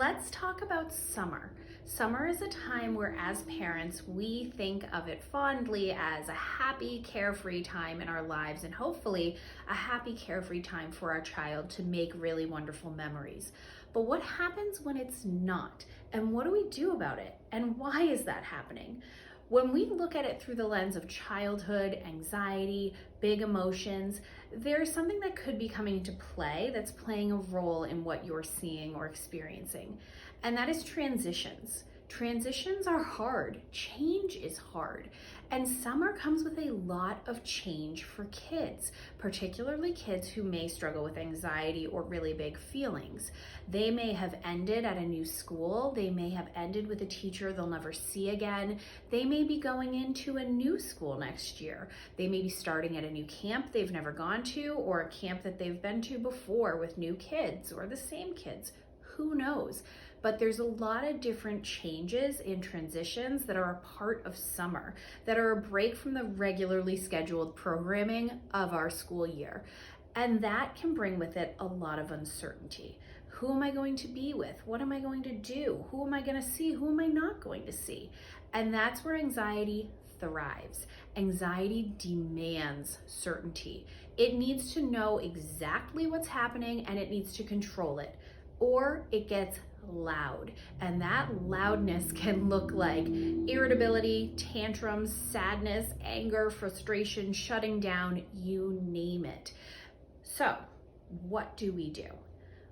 Let's talk about summer. Summer is a time where, as parents, we think of it fondly as a happy, carefree time in our lives, and hopefully a happy, carefree time for our child to make really wonderful memories. But what happens when it's not? And what do we do about it? And why is that happening? When we look at it through the lens of childhood, anxiety, big emotions, there's something that could be coming into play that's playing a role in what you're seeing or experiencing, and that is transitions. Transitions are hard. Change is hard. And summer comes with a lot of change for kids, particularly kids who may struggle with anxiety or really big feelings. They may have ended at a new school. They may have ended with a teacher they'll never see again. They may be going into a new school next year. They may be starting at a new camp they've never gone to, or a camp that they've been to before with new kids or the same kids. Who knows? But there's a lot of different changes and transitions that are a part of summer, that are a break from the regularly scheduled programming of our school year. And that can bring with it a lot of uncertainty. Who am I going to be with? What am I going to do? Who am I going to see? Who am I not going to see? And that's where anxiety thrives. Anxiety demands certainty. It needs to know exactly what's happening and it needs to control it, or it gets loud. And that loudness can look like irritability, tantrums, sadness, anger, frustration, shutting down, you name it. So, what do we do?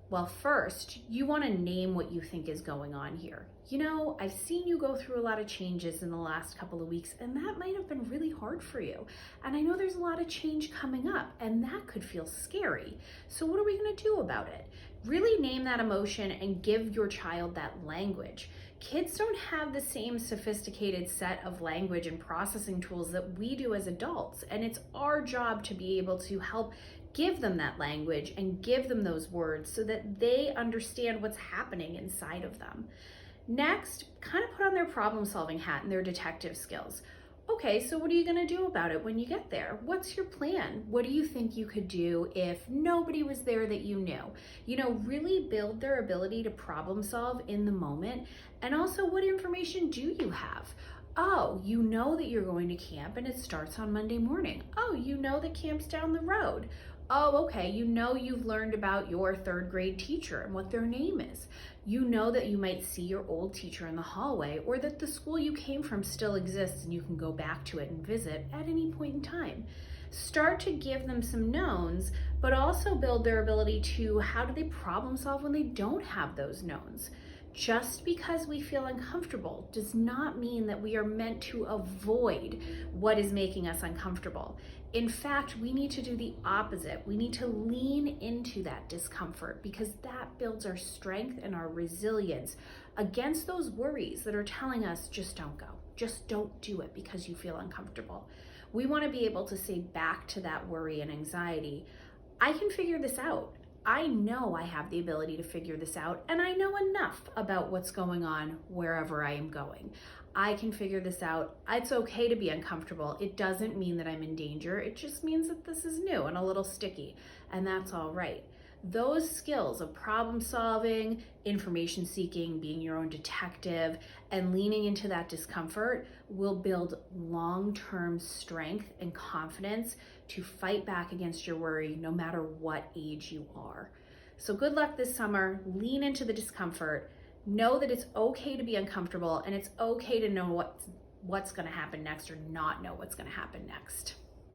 Well, first, you want to name what you think is going on here. You know, I've seen you go through a lot of changes in the last couple of weeks, and that might have been really hard for you. And I know there's a lot of change coming up, and that could feel scary. So what are we going to do about it? Really name that emotion and give your child that language. Kids don't have the same sophisticated set of language and processing tools that we do as adults, and it's our job to be able to help give them that language and give them those words so that they understand what's happening inside of them. Next, kind of put on their problem-solving hat and their detective skills. Okay, so what are you going to do about it when you get there? What's your plan? What do you think you could do if nobody was there that you knew? You know, really build their ability to problem solve in the moment. And also, what information do you have? Oh, you know that you're going to camp and it starts on Monday morning. Oh, you know the camp's down the road. Oh, okay, you know you've learned about your third grade teacher and what their name is. You know that you might see your old teacher in the hallway, or that the school you came from still exists and you can go back to it and visit at any point in time. Start to give them some knowns, but also build their ability to how do they problem solve when they don't have those knowns. Just because we feel uncomfortable does not mean that we are meant to avoid what is making us uncomfortable. In fact, we need to do the opposite. We need to lean into that discomfort because that builds our strength and our resilience against those worries that are telling us, just don't go. Just don't do it because you feel uncomfortable. We want to be able to say back to that worry and anxiety, I can figure this out. I know I have the ability to figure this out, and I know enough about what's going on wherever I am going. I can figure this out. It's okay to be uncomfortable. It doesn't mean that I'm in danger. It just means that this is new and a little sticky, and that's all right. Those skills of problem solving, information seeking, being your own detective, and leaning into that discomfort will build long-term strength and confidence to fight back against your worry no matter what age you are. So good luck this summer. Lean into the discomfort. Know that it's okay to be uncomfortable and it's okay to know what's going to happen next or not know what's going to happen next.